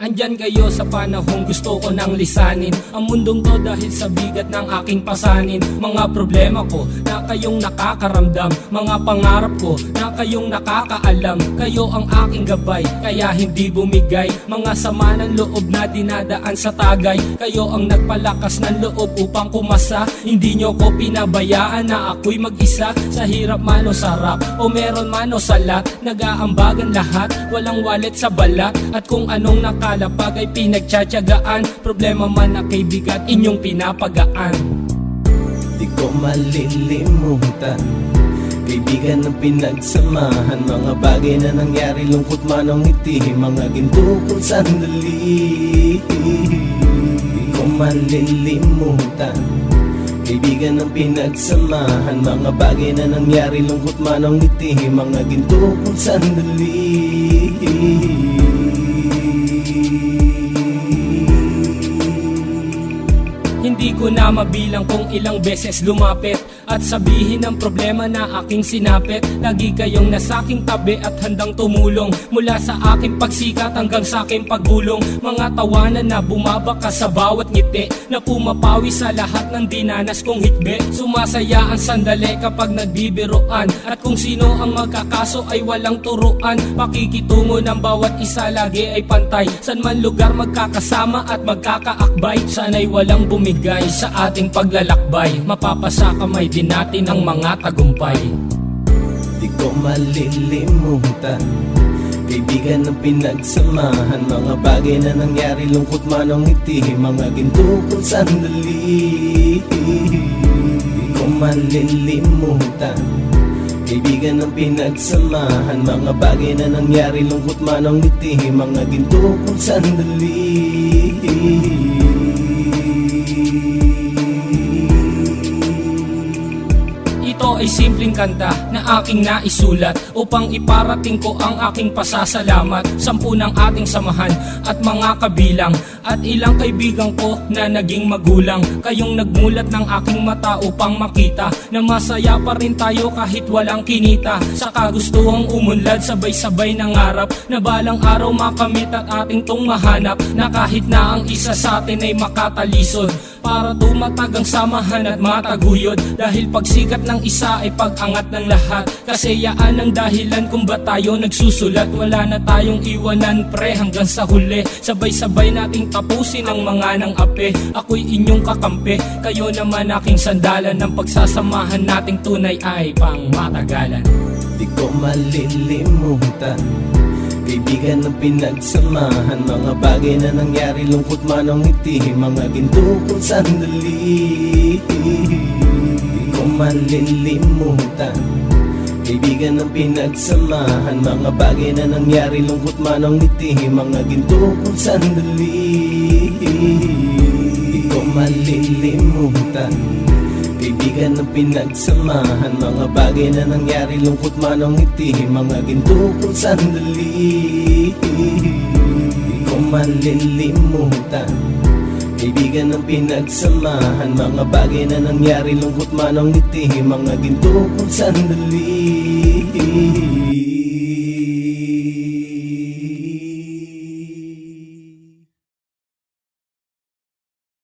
Andyan kayo sa panahong gusto ko nang lisanin ang mundong to dahil sa bigat ng aking pasanin. Mga problema ko na kayong nakakaramdam, mga pangarap ko na kayong nakakaalam. Kayo ang aking gabay, kaya hindi bumigay. Mga sama ng loob na dinadaan sa tagay, kayo ang nagpalakas ng loob upang kumasa. Hindi nyo ko pinabayaan na ako'y mag-isa. Sa hirap man o sarap, o meron man o salat, nag-aambagan lahat, walang wallet sa balat. At kung anong nakalapag ay pinagtsatsagaan, problema man na kaibigan, inyong pinapagaan. Di ko malilimutan, kaibigan ng pinagsamahan, mga bagay na nangyari, lungkot man o ngiti, mga ginto kong sandali. Di ko malilimutan, kaibigan ng pinagsamahan, mga bagay na nangyari, lungkot man o ngiti, mga ginto kong sandali. Hindi ko na mabilang kung ilang beses lumapit at sabihin ang problema na aking sinapit. Lagi kayong nasa aking tabi at handang tumulong, mula sa aking pagsikat hanggang sa aking paggulong. Mga tawanan na bumabaka sa bawat ngiti, na pumapawi sa lahat ng dinanas kong hikbi. Sumasaya ang sandali kapag nagbibiroan, at kung sino ang magkakaso ay walang turuan. Pakikitungo ng bawat isa lagi ay pantay, san man lugar magkakasama at magkakaakbay. Sana'y walang bumigay sa ating paglalakbay, mapapasa kamay din natin ang mga tagumpay. Di ko malilimutan, kaibigan ng pinagsamahan, mga bagay na nangyari, lungkot man o ngiti, mga ginto kong sandali. Di ko malilimutan, kaibigan ng pinagsamahan, mga bagay na nangyari, lungkot man o ngiti, mga ginto kong sandali. Ito ay simpleng kanta na aking naisulat upang iparating ko ang aking pasasalamat. 10 ng ating samahan at mga kabilang, at ilang kaibigan ko na naging magulang. Kayong nagmulat ng aking mata upang makita na masaya pa rin tayo kahit walang kinita. Sa kagustuhang umunlad, sabay-sabay nangarap na balang araw makamit at ating tong mahanap, na kahit na ang isa sa atin ay makatalisod, para tumatag ang samahan at mataguyod. Dahil pagsikat ng isa ay pag-angat ng lahat, kasi yaan ang dahilan kung ba't tayo nagsusulat. Wala na tayong iwanan pre hanggang sa huli, sabay-sabay nating tapusin ang mga nang ape. Ako'y inyong kakampi, kayo naman aking sandalan, ng pagsasamahan nating tunay ay pang matagalan. Di ko malilimutan, kaibigan ng pinagsamahan, mga bagay na nangyari, lungkot man o ngiti, mga ginto kong sandali. Di ko malilimutan, kaibigan ng pinagsamahan, mga bagay na nangyari, lungkot man o ngiti, mga ginto kong sandali. Di ko malilimutan, kaibigan ng pinagsamahan, mga bagay na nangyari, lungkot man o ngiti, mga ginto kong sandali. Di ko malilimutan, kaibigan ng pinagsamahan, mga bagay na nangyari, lungkot man o ngiti, mga ginto kong sandali.